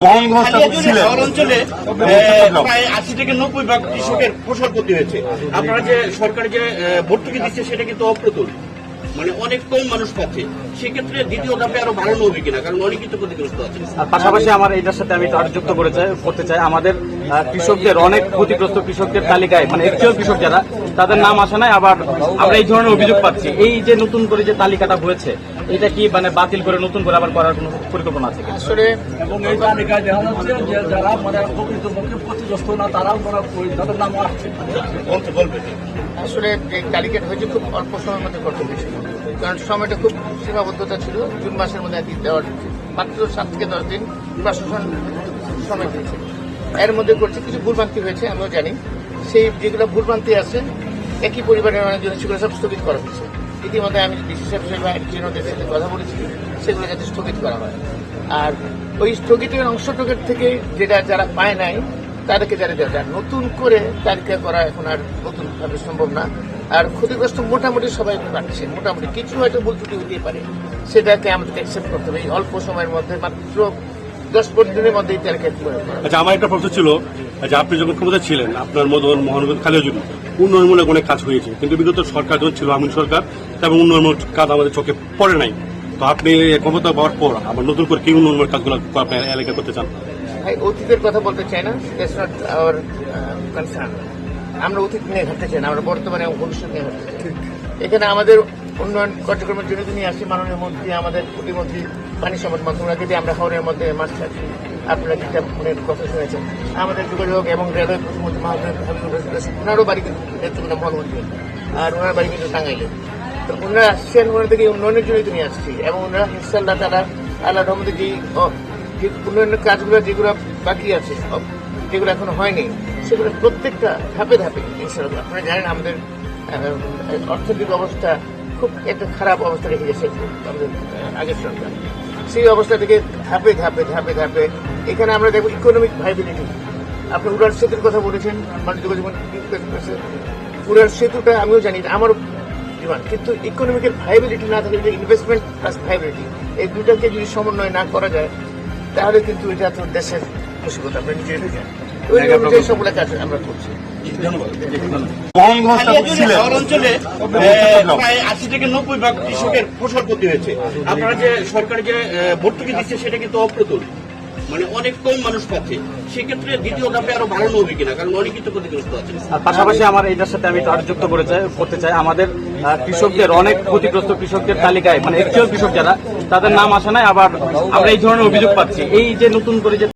অঞ্চলে প্রায় ৮০ থেকে ৯০ ভাগ কৃষকের ফসল ক্ষতি হয়েছে। আপনারা যে সরকারি যে ভর্তুকি দিচ্ছে সেটা কিন্তু অপ্রতুল, মানে অনেক কম মানুষ পাচ্ছে। সেক্ষেত্রে দ্বিতীয় ধাপে আরো বাড়ানো হবে কিনা, কারণ অনেক কিন্তু ক্ষতিগ্রস্ত আছে। পাশাপাশি আমার এটার সাথে আমি আরো যুক্ত করতে চাই আমাদের কৃষকদের অনেক ক্ষতিগ্রস্ত কৃষকদের তালিকায় মানে একচুয়াল কৃষক যারা তাদের নাম আসে নাই, আবার আমরা এই ধরনের অভিযোগ পাচ্ছি। এই যে নতুন করে যে তালিকাটা হয়েছে এটা কি মানে বাতিল করে নতুন করে আবার করার কোনো পরিকল্পনা আছে আসলে এবং এই তালিকায় দেখা যাচ্ছে যে যারা মানে প্রকৃতপক্ষে ক্ষতিগ্রস্ত না তারাও তাদের নাম আসছে। আসলে এই তালিকাটা হয়েছে খুব অল্প সময়ের মধ্যে করতে হয়েছিল, কারণ সময়টা খুব সীমাবদ্ধতা ছিল। জুন মাসের মধ্যে দেওয়ার মাত্র ৭ থেকে ১০ দিন প্রশাসন সময় দিয়েছে। এর মধ্যে করছে কিছু ভুলভ্রান্তি হয়েছে, আমরা জানি। সেই যেগুলো ভুলভ্রান্তি আছে একই পরিবারের অনেকজন সেগুলো সব স্থগিত করা হয়েছে। ইতিমধ্যে আমি বিশেষ বা একজনের সাথে কথা বলেছি, সেগুলো যাতে স্থগিত করা হয়। আর ওই স্থগিতের অংশটুকের থেকে যেটা যারা পায় নাই তাদেরকে যারা দেওয়া, নতুন করে তালিকা করা এখন আর নতুনভাবে সম্ভব না। আর ক্ষতিগ্রস্ত মোটামুটি সবাই পাচ্ছে, মোটামুটি কিছু হয়তো ভুল ত্রুটি হতেই পারে, সেটাকে আমাদেরকে অ্যাকসেপ্ট করতে হবে। এই অল্প সময়ের মধ্যে মাত্র ১০-১৫ দিনের মধ্যে এই তালিকা করে। আচ্ছা, আমার একটা প্রশ্ন ছিল যে আপনি যখন ক্ষমতা ছিলেন আপনার মদন মহানগর খালিয়াজুড়ি উন্নয়নমূলক অনেক কাজ হয়েছে, কিন্তু বিগত সরকার যখন ছিল আমিন সরকার তেমন উন্নয়নমূলক কাজ আমাদের চোখে পড়ে নাই। তো আপনি ক্ষমতা পাওয়ার পর আবার নতুন করে কি উন্নয়নমূলক কাজগুলো আপনার এলাকা করতে চান? ভাই, অতীতের কথা বলতে চাই না, দ্যাটস নট আওয়ার কনসার্ন। আমরা অতীত নিয়ে ঘাটতে চাই না, আমরা বর্তমানে ভবিষ্যৎ নিয়ে ঘাটতে চাই। এখানে আমাদের উন্নয়ন কার্যক্রমের জন্য তিনি আসি মাননীয় মন্ত্রী, আমাদের প্রতিমন্ত্রী পানি সম্পদ মন্ত্রণালয়, যদি আমরা হাওড়ের মধ্যে মাছ থাকি, আপনারা যেটা মনের কথা শুনেছেন, আমাদের যোগাযোগ এবং রেলওয়ে প্রতিমন্ত্রী ওনারও বাড়ি কিন্তু নেত্রকোনা মহানমন্ত্রী, আর ওনার বাড়ি কিন্তু টাঙ্গাইলে। তো ওনারা আসছেন, ওনার থেকে উন্নয়নের জন্যই তিনি আসছি, এবং ওনারা ইনশাল্লাহ তারা আল্লাহ রহমতে যে উন্নয়নের কাজগুলো যেগুলো বাকি আছে, যেগুলো এখনো হয়নি, সেগুলো প্রত্যেকটা ধাপে ধাপে ইনশাল্লাহ। আপনারা জানেন আমাদের অর্থনৈতিক অবস্থা খুব একটা খারাপ অবস্থা রেখে গেছে আমাদের আগের সরকার। সেই অবস্থা থেকে ধাপে ধাপে ধাপে ধাপে এখানে আমরা দেখবো ইকোনমিক ভাইবিলিটি। আপনি উড়ান সেতুর কথা বলেছেন, মানুষ যোগাযোগ উড়ান সেতুটা আমিও জানি, আমারও ডিমান্ড, কিন্তু ইকোনমিকের ভাইবিলিটি না থাকলে, যে ইনভেস্টমেন্ট প্লাস ভাইবিলিটি, এই দুটাকে যদি সমন্বয় না করা যায় তাহলে কিন্তু এটা তো দেশের মুসিবত আমরা নিজে নিজে ওই অনুযায়ী সবগুলো কাজ আমরা করছি। অঞ্চলে প্রায় ৮০ থেকে ৯০ ভাগ কৃষকের ফসল ক্ষতি হয়েছে। আপনারা যে সরকারি যে ভর্তুকি দিচ্ছে সেটা কিন্তু অপ্রতুল, মানে অনেক কম মানুষ পাচ্ছে। সেক্ষেত্রে দ্বিতীয় ধাপে আরো বাড়ানো হবে কিনা, কারণ অনেক কিন্তু ক্ষতিগ্রস্ত আছে। পাশাপাশি আমার এটার সাথে আমি আরো যুক্ত করতে চাই আমাদের কৃষকদের অনেক ক্ষতিগ্রস্ত কৃষকদের তালিকায় মানে একচুয়াল কৃষক যারা তাদের নাম আসে নাই, আবার আমরা এই ধরনের অভিযোগ পাচ্ছি। এই যে নতুন করে যে